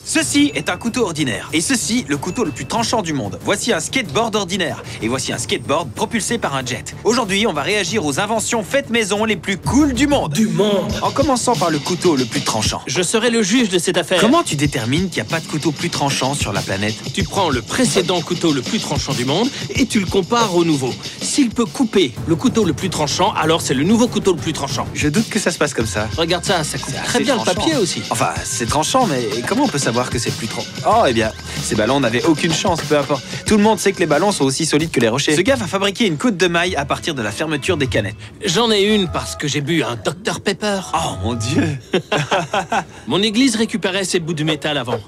Ceci est un couteau ordinaire, et ceci, le couteau le plus tranchant du monde. Voici un skateboard ordinaire, et voici un skateboard propulsé par un jet. Aujourd'hui, on va réagir aux inventions faites maison les plus cool du monde. En commençant par le couteau le plus tranchant. Je serai le juge de cette affaire. Comment tu détermines qu'il n'y a pas de couteau plus tranchant sur la planète? Tu prends le précédent couteau le plus tranchant du monde et tu le compares au nouveau. S'il peut couper le couteau le plus tranchant, alors c'est le nouveau couteau le plus tranchant. Je doute que ça se passe comme ça. Regarde ça coupe très bien tranchant. le papier aussi. Enfin, c'est tranchant, mais comment on peut savoir que c'est plus tranchant? Oh, eh bien, ces ballons n'avaient aucune chance, peu importe. Tout le monde sait que les ballons sont aussi solides que les rochers. Ce gars va fabriquer une coude de maille à partir de la fermeture des canettes. J'en ai une parce que j'ai bu un Dr Pepper. Oh mon Dieu. Mon église récupérait ces bouts de métal avant.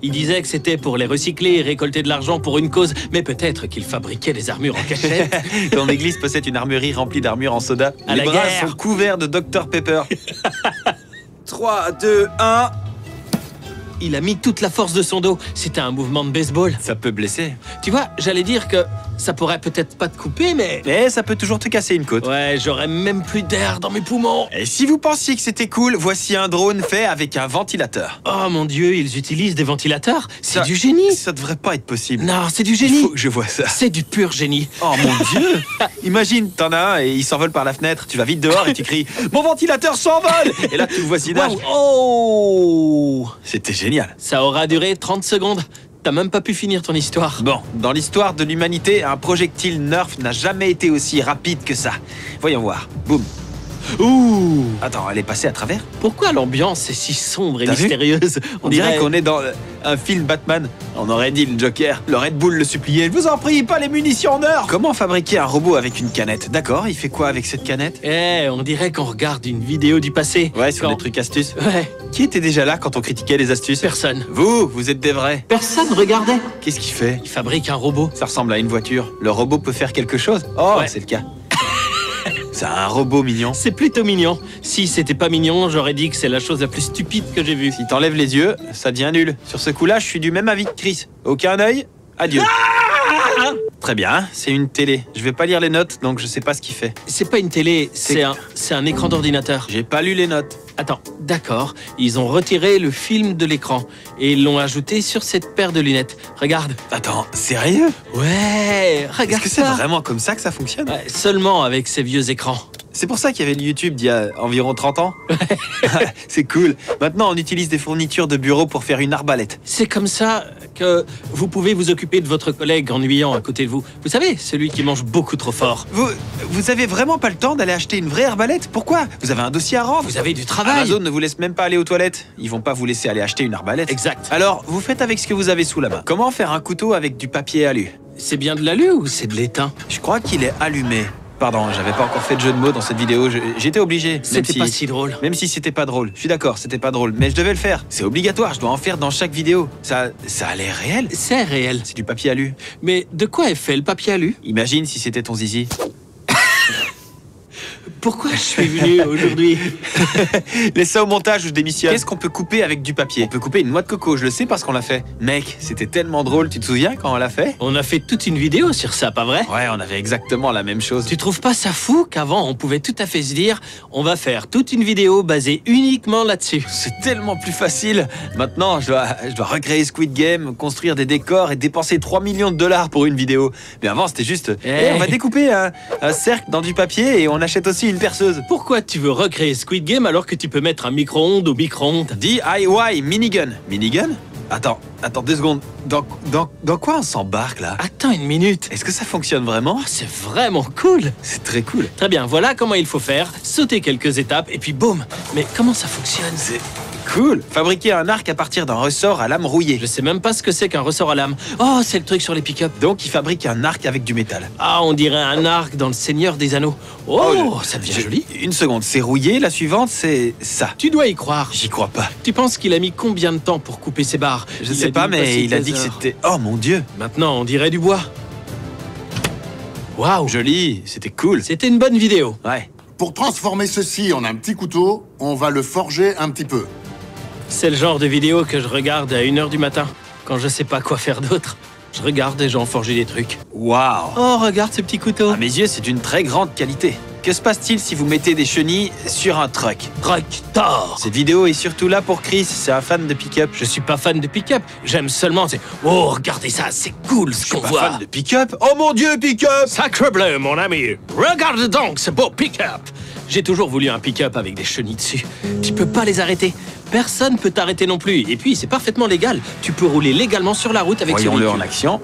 Il disait que c'était pour les recycler et récolter de l'argent pour une cause, mais peut-être qu'il fabriquait des armures en cachette. Ton église possède une armurerie remplie d'armures en soda. À les la bras guerre. sont couverts de Dr Pepper. 3, 2, 1... Il a mis toute la force de son dos. C'était un mouvement de baseball. Ça peut blesser. Tu vois, j'allais dire que ça pourrait peut-être pas te couper, mais Ça peut toujours te casser une côte. ouais, j'aurais même plus d'air dans mes poumons. Et si vous pensiez que c'était cool, voici un drone fait avec un ventilateur. Oh mon Dieu, ils utilisent des ventilateurs. C'est Ça- du génie. Ça devrait pas être possible. Non, c'est du Il génie. faut que je vois ça. C'est du pur génie. Oh mon Dieu. Imagine, t'en as un et il s'envole par la fenêtre. Tu vas vite dehors et tu cries « Mon ventilateur s'envole !» Et là, tout le voisinage... Waouh. Oh, C'était génial. ça aura duré 30 secondes. T'as même pas pu finir ton histoire. Bon, dans l'histoire de l'humanité, un projectile Nerf n'a jamais été aussi rapide que ça. Voyons voir. Boum. Ouh. Attends, elle est passée à travers? Pourquoi l'ambiance est si sombre et T'as vu mystérieuse? On dirait qu'on est dans un film Batman. On aurait dit le Joker. Le Red Bull le suppliait. Je vous en prie, pas les munitions Nerf. Comment fabriquer un robot avec une canette? D'accord, il fait quoi avec cette canette? On dirait qu'on regarde une vidéo du passé. Ouais, sur Quand- des trucs astuces. Ouais, Qui était déjà là quand on critiquait les astuces? personne. Vous êtes des vrais. Personne regardait. Qu'est-ce qu'il fait? Il fabrique un robot. Ça ressemble à une voiture. Le robot peut faire quelque chose? Oh, Ouais. c'est le cas. C'est un robot mignon. C'est plutôt mignon. Si c'était pas mignon, j'aurais dit que c'est la chose la plus stupide que j'ai vue. Si t'enlèves les yeux, ça devient nul. Sur ce coup-là, je suis du même avis que Chris. Aucun œil, adieu. Très bien, c'est une télé. Je vais pas lire les notes, donc je sais pas ce qu'il fait. C'est pas une télé, c'est un écran d'ordinateur. J'ai pas lu les notes. Attends, d'accord. Ils ont retiré le film de l'écran et ils l'ont ajouté sur cette paire de lunettes. Regarde. Attends, sérieux? Ouais, Est-ce regarde que c'est ça. vraiment comme ça que ça fonctionne? Ouais, seulement avec ces vieux écrans. C'est pour ça qu'il y avait le YouTube d'il y a environ 30 ans? C'est cool. Maintenant, on utilise des fournitures de bureau pour faire une arbalète. C'est comme ça que vous pouvez vous occuper de votre collègue ennuyant à côté de vous. Vous savez, celui qui mange beaucoup trop fort. Vous avez vraiment pas le temps d'aller acheter une vraie arbalète? Pourquoi? Vous avez un dossier à rendre? Vous avez du travail. Amazon ne vous laisse même pas aller aux toilettes. Ils vont pas vous laisser aller acheter une arbalète. Exact. Alors, vous faites avec ce que vous avez sous la main. Comment faire un couteau avec du papier alu? C'est bien de l'alu ou c'est de l'étain? Je crois qu'il est allumé. Pardon, j'avais pas encore fait de jeu de mots dans cette vidéo. J'étais obligé. Même C'était si... pas si drôle. Même si c'était pas drôle. Je suis d'accord, c'était pas drôle. Mais je devais le faire. C'est obligatoire, je dois en faire dans chaque vidéo. Ça a l'air réel. C'est réel. C'est du papier alu. Mais de quoi est fait le papier alu? Imagine si c'était ton zizi. Pourquoi je suis venu aujourd'hui? Laisse ça au montage ou je démissionne. Qu'est-ce qu'on peut couper avec du papier? On peut couper une noix de coco, je le sais parce qu'on l'a fait. Mec, c'était tellement drôle, tu te souviens quand on l'a fait? On a fait toute une vidéo sur ça, pas vrai? Ouais, on avait exactement la même chose. Tu trouves pas ça fou qu'avant on pouvait tout à fait se dire on va faire toute une vidéo basée uniquement là-dessus? C'est tellement plus facile. Maintenant, je dois recréer Squid Game, construire des décors et dépenser 3 millions de dollars pour une vidéo. Mais avant, c'était juste... on va découper un cercle dans du papier et on achète aussi une perceuse. Pourquoi tu veux recréer Squid Game alors que tu peux mettre un micro-ondes au micro-ondes? DIY minigun. Minigun? Attends 2 secondes. Dans quoi on s'embarque là? Attends une minute. Est-ce que ça fonctionne vraiment? Oh, c'est vraiment cool. C'est très cool. Très bien, voilà comment il faut faire. Sauter quelques étapes et puis boum. Mais comment ça fonctionne? C'est cool. Fabriquer un arc à partir d'un ressort à lame rouillée. Je sais même pas ce que c'est qu'un ressort à lame. Oh, c'est le truc sur les pick-up. Donc, il fabrique un arc avec du métal. Ah, on dirait un arc dans le Seigneur des Anneaux. Oh, ça devient joli. Une seconde, c'est rouillé. La suivante, c'est ça. Tu dois y croire. J'y crois pas. Tu penses qu'il a mis combien de temps pour couper ses barres? Je sais pas, mais il a dit que c'était... Oh mon Dieu. Maintenant, on dirait du bois. Waouh, Joli, c'était cool. c'était une bonne vidéo. Ouais. Pour transformer ceci en un petit couteau, on va le forger un petit peu. C'est le genre de vidéo que je regarde à 1h du matin, quand je sais pas quoi faire d'autre. Je regarde des gens forger des trucs. Waouh. Oh, regarde ce petit couteau. À mes yeux, c'est d'une très grande qualité. Que se passe-t-il si vous mettez des chenilles sur un truck? Tractor. Cette vidéo est surtout là pour Chris, c'est un fan de pick-up. Je suis pas fan de pick-up. J'aime seulement oh, regardez ça, c'est cool ce Je suis qu'on pas voit. fan de pick-up. Oh mon Dieu, pick-up! Sacrebleu, mon ami. Regarde donc ce beau pick-up. J'ai toujours voulu un pick-up avec des chenilles dessus. Tu peux pas les arrêter. Personne peut t'arrêter non plus. Et puis, c'est parfaitement légal. Tu peux rouler légalement sur la route avec ce Voyons-le véhicule. en action.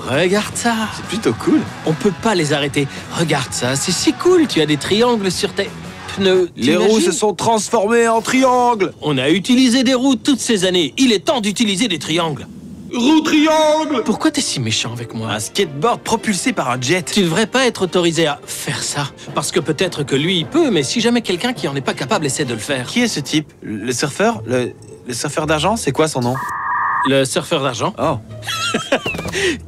Regarde ça. C'est plutôt cool. On peut pas les arrêter. Regarde ça, c'est si cool. Tu as des triangles sur tes pneus. Les roues T'imagines? se sont transformées en triangles. On a utilisé des roues toutes ces années. Il est temps d'utiliser des triangles. Roue triangle! Pourquoi t'es si méchant avec moi? Un skateboard propulsé par un jet. Tu devrais pas être autorisé à faire ça. Parce que peut-être que lui, il peut, mais si jamais quelqu'un qui en est pas capable essaie de le faire. Qui est ce type? Le surfeur? Le surfeur d'argent? C'est quoi son nom? Le surfeur d'argent. Oh.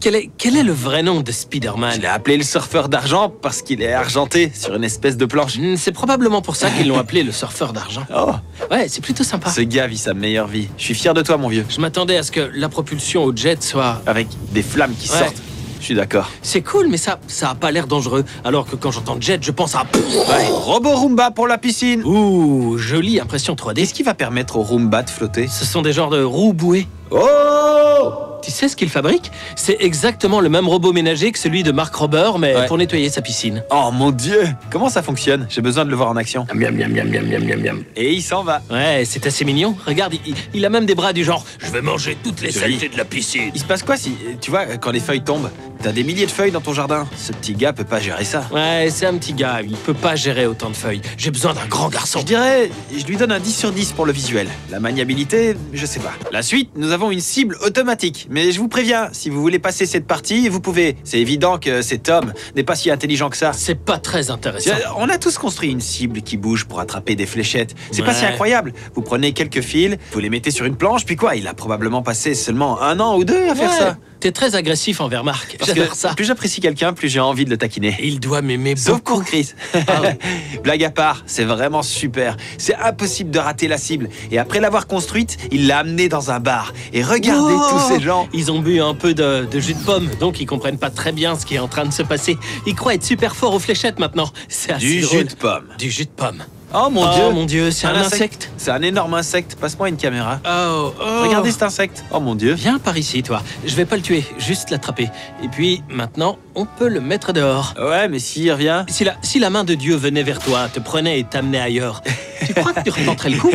Quel est le vrai nom de Spider-Man? Je l'ai appelé le surfeur d'argent parce qu'il est argenté sur une espèce de planche. C'est probablement pour ça qu'ils l'ont appelé le surfeur d'argent. Oh. Ouais, c'est plutôt sympa. Ce gars vit sa meilleure vie. Je suis fier de toi, mon vieux. Je m'attendais à ce que la propulsion au jet soit... Avec des flammes qui Ouais. sortent. Je suis d'accord. C'est cool, mais ça a pas l'air dangereux. Alors que quand j'entends jet, je pense à... Ouais. Robo Roomba pour la piscine. Ouh, jolie impression 3D. Qu'est-ce qui va permettre au Roomba de flotter? Ce sont des genres de roues bouées. Oh! Tu sais ce qu'il fabrique? C'est exactement le même robot ménager que celui de Mark Rober, mais Ouais. pour nettoyer sa piscine. Oh mon Dieu! Comment ça fonctionne? J'ai besoin de le voir en action. Miam, miam, miam, miam, miam, miam, miam. Et il s'en va. Ouais, c'est assez mignon. Regarde, il a même des bras du genre. Je vais manger toutes les Joli. saletés de la piscine. Il se passe quoi si, tu vois, quand les feuilles tombent? T'as des milliers de feuilles dans ton jardin. Ce petit gars peut pas gérer ça. Ouais, c'est un petit gars. Il peut pas gérer autant de feuilles. J'ai besoin d'un grand garçon. Je dirais, je lui donne un 10 sur 10 pour le visuel. La maniabilité, je sais pas. La suite, nous avons une cible automatique. Mais je vous préviens, si vous voulez passer cette partie, vous pouvez. C'est évident que cet homme n'est pas si intelligent que ça. C'est pas très intéressant. On a tous construit une cible qui bouge pour attraper des fléchettes. C'est pas Ouais. si incroyable. Vous prenez quelques fils, vous les mettez sur une planche, puis quoi? Il a probablement passé seulement 1 an ou 2 à faire Ouais, ça. T'es très agressif envers Marc. Parce J'adore que ça. plus j'apprécie quelqu'un, plus j'ai envie de le taquiner. Il doit m'aimer Sauf beaucoup. pour Chris. Ah ouais. Blague à part, c'est vraiment super. C'est impossible de rater la cible. Et après l'avoir construite, il l'a amenée dans un bar. Et regardez Oh, tous ces gens. Ils ont bu un peu de jus de pomme, donc ils comprennent pas très bien ce qui est en train de se passer. Ils croient être super forts aux fléchettes maintenant. C'est assez Du drôle. jus de pomme. Du jus de pomme. Oh mon Oh Dieu. mon Dieu, c'est un insecte. C'est un énorme insecte. Passe-moi une caméra. Oh, oh. Regardez cet insecte. Oh mon Dieu. Viens par ici, toi. Je vais pas le tuer, juste l'attraper. Et puis, maintenant, on peut le mettre dehors. Ouais, mais s'il revient... Si la main de Dieu venait vers toi, te prenait et t'amenait ailleurs, tu crois que tu retenterais le coup?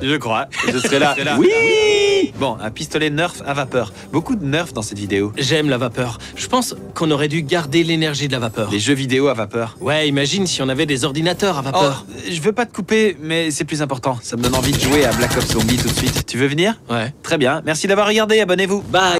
Je crois. Je serai là. Oui. Bon, un pistolet Nerf à vapeur. Beaucoup de Nerf dans cette vidéo. J'aime la vapeur. Je pense qu'on aurait dû garder l'énergie de la vapeur. Les jeux vidéo à vapeur. Ouais, imagine si on avait des ordinateurs à Oh, vapeur. je veux pas te couper, mais c'est plus important. Ça me donne envie de jouer à Black Ops Zombie tout de suite. Tu veux venir? Ouais. Très bien. Merci d'avoir regardé. Abonnez-vous. Bye.